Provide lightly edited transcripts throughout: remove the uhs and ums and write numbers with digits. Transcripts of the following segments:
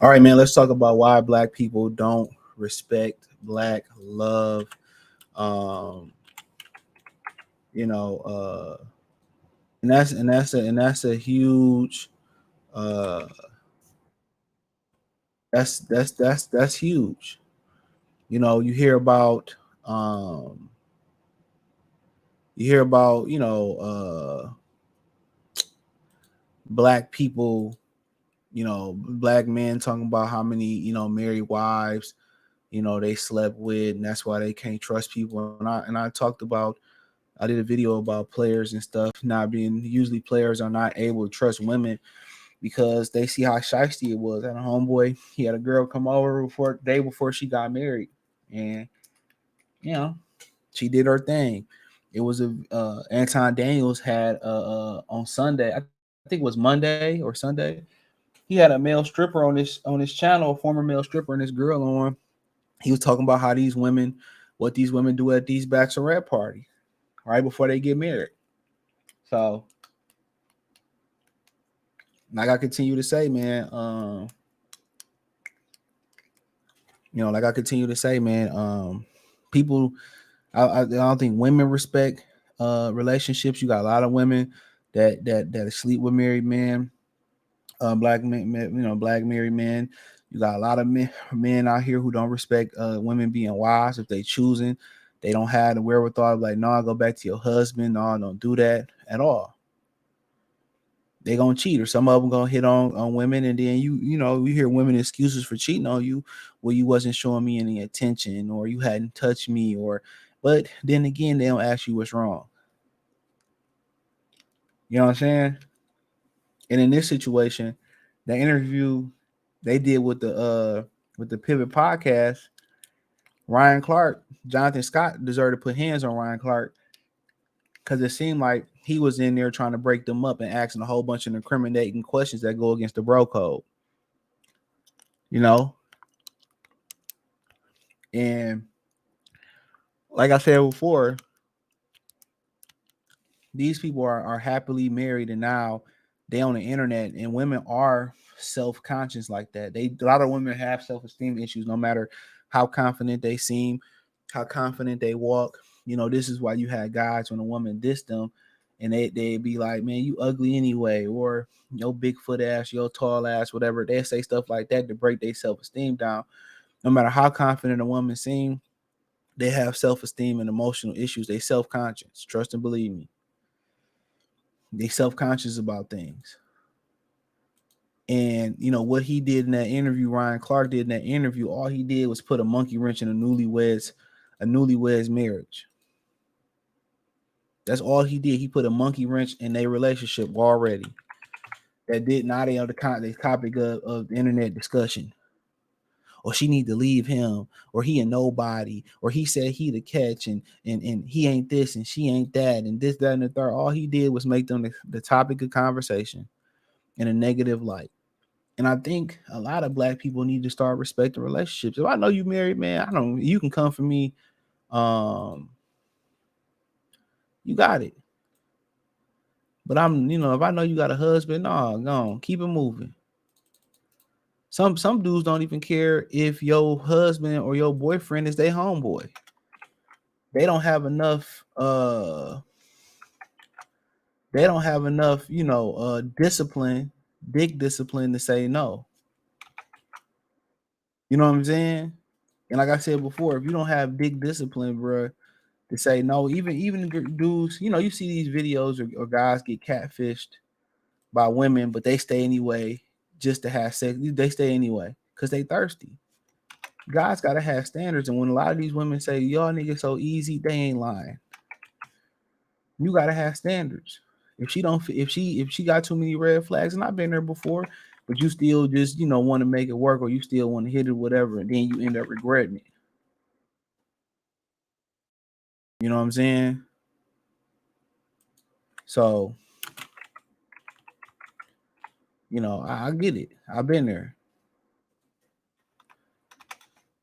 All right, man. Let's talk about why black people don't respect black love. Um, you know, and that's a huge. Uh, that's huge. You hear about um, black people. Black men talking about how many married wives they slept with, and that's why they can't trust people. And I talked about I did a video about players and stuff not being usually players are not able to trust women because they see how shiesty it was. And a homeboy, he had a girl come over before day before she got married, and you know she did her thing. It was a Anton Daniels had on Sunday, I think it was Monday or Sunday. He had a male stripper on his channel, a former male stripper, and this girl on. He was talking about how these women, what these women do at these bachelorette parties right before they get married. So, like I continue to say, man, like I continue to say, man, people, I don't think women respect relationships. You got a lot of women that sleep with married men, black men, black married men. You got a lot of men out here who don't respect women being wives if they choosing. They don't have the wherewithal of like, no, I'll go back to your husband. No, don't do that at all. They gonna cheat, or some of them gonna hit on women, and then we hear women excuses for cheating on you. Well, you wasn't showing me any attention, or you hadn't touched me, but then again, they don't ask you what's wrong. You know what I'm saying? And in this situation, the interview they did with the Pivot podcast, Ryan Clark, Jonathan Scott deserved to put hands on Ryan Clark because it seemed like he was in there trying to break them up and asking a whole bunch of incriminating questions that go against the bro code. You know, and like I said before, these people are happily married, and now they on the internet, and women are self-conscious like that. A lot of women have self-esteem issues no matter how confident they seem, how confident they walk. This is why you had guys when a woman dissed them and they be like, man, you ugly anyway, or your Bigfoot ass, your tall ass, whatever. They say stuff like that to break their self-esteem down. No matter how confident a woman seems, they have self-esteem and emotional issues. They self-conscious. Trust and believe me. They self-conscious about things. And what he did in that interview, Ryan Clark did in that interview, all he did was put a monkey wrench in a newlywed's marriage. That's all he did. He put a monkey wrench in their relationship already. That did not the topic of the internet discussion. Or she need to leave him, or he a nobody, or he said he the catch, and he ain't this and she ain't that, and this, that, and the third. All he did was make them the topic of conversation in a negative light. And I think a lot of black people need to start respecting relationships. If I know you married, man, you can come for me. Um, you got it. But if I know you got a husband, no, go on, keep it moving. Some dudes don't even care if your husband or your boyfriend is their homeboy. They don't have enough they don't have enough, discipline, big discipline to say no. You know what I'm saying? And like I said before, if you don't have big discipline, bro, to say no, even dudes, you see these videos or guys get catfished by women, but they stay anyway just to have sex. They stay anyway because they thirsty. Guys gotta have standards, and when a lot of these women say y'all niggas so easy, they ain't lying. You gotta have standards. If she got too many red flags, and I've been there before, but you still just want to make it work, or you still want to hit it, whatever, and then you end up regretting it. You know what I'm saying? So I get it. I've been there.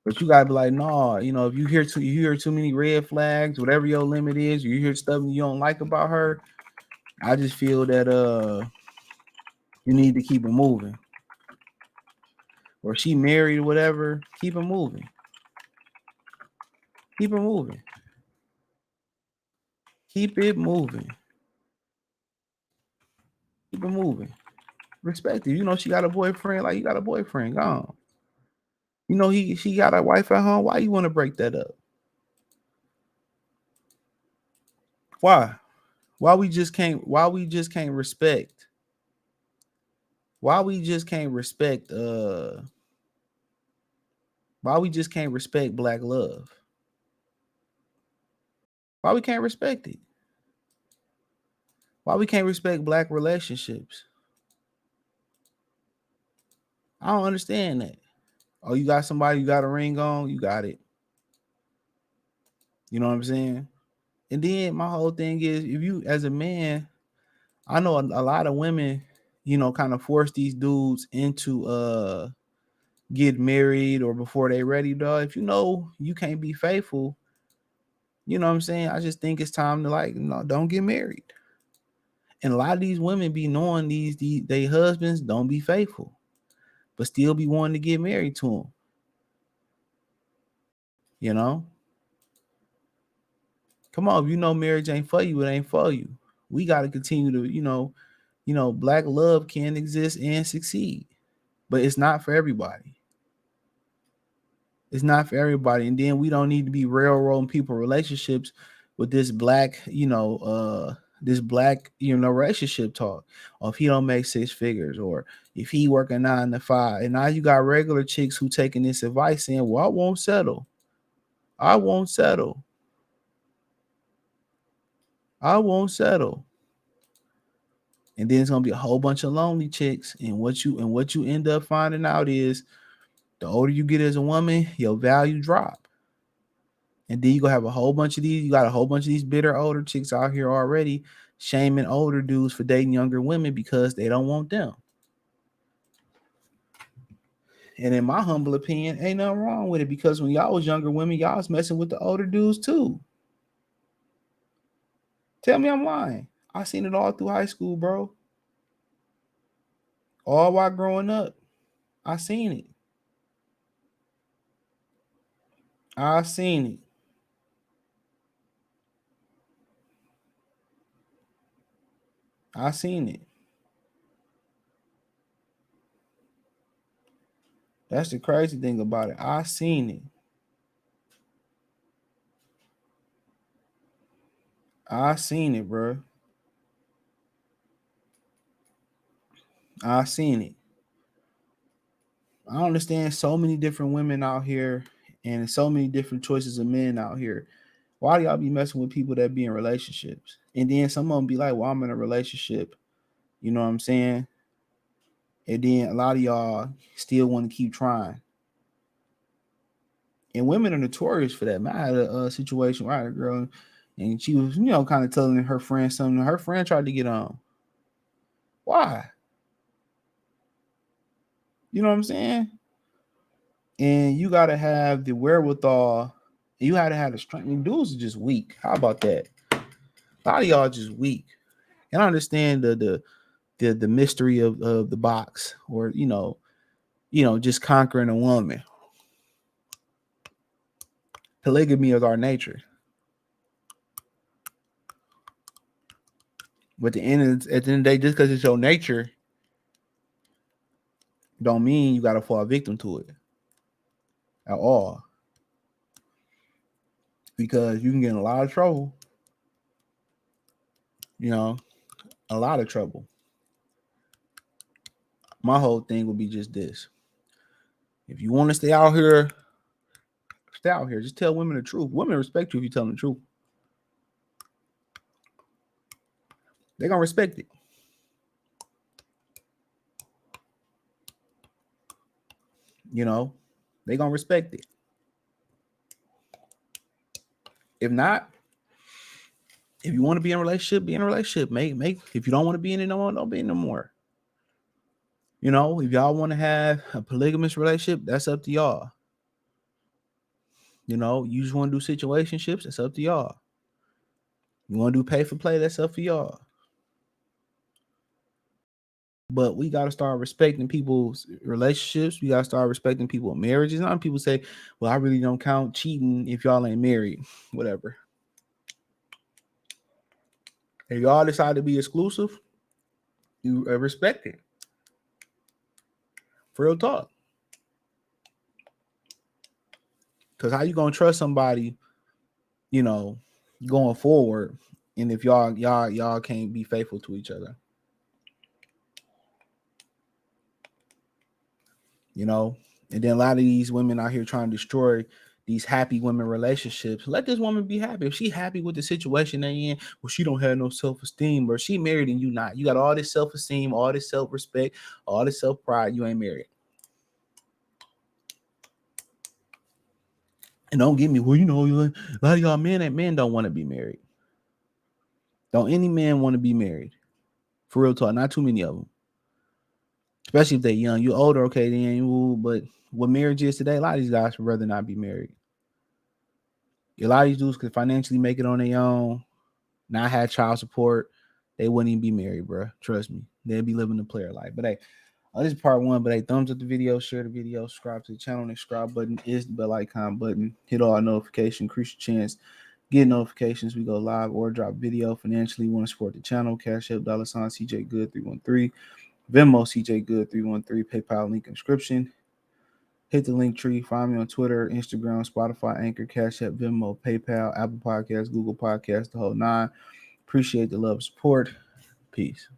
But you gotta be like, no, if you hear too many red flags, whatever your limit is, you hear stuff you don't like about her, I just feel that you need to keep it moving. or she married or whatever, keep it moving. Keep it moving. Keep it moving. Keep it moving. Respect it. You know she got a boyfriend. Like, you got a boyfriend. Gone. You know she got a wife at home. Why you want to break that up? Why? Why we just can't? Why we just can't respect? Why we just can't respect? Why we just can't respect black love? Why we can't respect it? Why we can't respect black relationships? I don't understand that. Oh, you got somebody you got a ring on, you got it. You know what I'm saying? And then my whole thing is, if you as a man, I know a lot of women, you know, kind of force these dudes into get married or before they ready, dog. If you know you can't be faithful, you know what I'm saying? I just think it's time to, like, no, don't get married. And a lot of these women be knowing these they husbands don't be faithful, but still be wanting to get married to them. You know? Come on, if you know marriage ain't for you, it ain't for you. We got to continue to, black love can exist and succeed, but it's not for everybody. It's not for everybody. And then we don't need to be railroading people relationships with this black, relationship talk. Or if he don't make 6 figures, or if he working 9 to 5. And now you got regular chicks who taking this advice saying, well, I won't settle. I won't settle. I won't settle. And then it's gonna be a whole bunch of lonely chicks. And what you end up finding out is, the older you get as a woman, your value drop. And then you gonna have a whole bunch of these. You got a whole bunch of these bitter older chicks out here already shaming older dudes for dating younger women because they don't want them. And in my humble opinion, ain't nothing wrong with it, because when y'all was younger women, y'all was messing with the older dudes too. Tell me I'm lying. I seen it all through high school, bro. All while growing up, I seen it. I seen it. I seen it. That's the crazy thing about it. I seen it. I seen it, bro. I seen it. I understand so many different women out here and so many different choices of men out here. Why do y'all be messing with people that be in relationships? And then some of them be like, well, I'm in a relationship. You know what I'm saying? And then a lot of y'all still want to keep trying. And women are notorious for that. Man, I had a situation where I had a girl, and she was, kind of telling her friend something. Her friend tried to get on. Why? You know what I'm saying? And you got to have the wherewithal. You got to have the strength. I mean, dudes are just weak. How about that? A lot of y'all just weak. And I understand the mystery of the box, or just conquering a woman. Polygamy is our nature. But at the end of the day, just because it's your nature, don't mean you got to fall victim to it at all. Because you can get in a lot of trouble. A lot of trouble. My whole thing would be just this. If you want to stay out here, stay out here. Just tell women the truth. Women respect you if you tell them the truth. They're going to respect it. They're going to respect it. If not, if you want to be in a relationship, be in a relationship. Make. If you don't want to be in it no more, don't be in no more. If y'all want to have a polygamous relationship, that's up to y'all. You just want to do situationships, that's up to y'all. You want to do pay for play, that's up for y'all. But we got to start respecting people's relationships. We got to start respecting people's marriages. Not people say, well, I really don't count cheating if y'all ain't married. Whatever. If y'all decide to be exclusive, you respect it. For real talk. Because how you going to trust somebody, you know, going forward, and if y'all can't be faithful to each other? You know, and then a lot of these women out here trying to destroy these happy women relationships. Let this woman be happy. If she happy with the situation they in, well, she don't have no self-esteem, or she married and you not. You got all this self-esteem, all this self-respect, all this self-pride. You ain't married. And don't get me, well, a lot of y'all men don't want to be married. Don't any man want to be married? For real talk, not too many of them. Especially if they're young. You older, okay, then you. But what marriage is today, a lot of these guys would rather not be married. A lot of these dudes could financially make it on their own, not have child support. They wouldn't even be married, bro. Trust me. They'd be living the player life. But hey, this is part one. But hey, thumbs up the video, share the video, subscribe to the channel. The subscribe button is the bell icon button. Hit all notifications, increase your chance. Get notifications. We go live or drop video. Financially, want to support the channel. Cash App, $ CJ Good 313. Venmo CJ Good 313. PayPal link in description. Hit the link tree. Find me on Twitter, Instagram, Spotify, Anchor, Cash App, Venmo, PayPal, Apple Podcasts, Google Podcasts, the whole nine. Appreciate the love and support. Peace.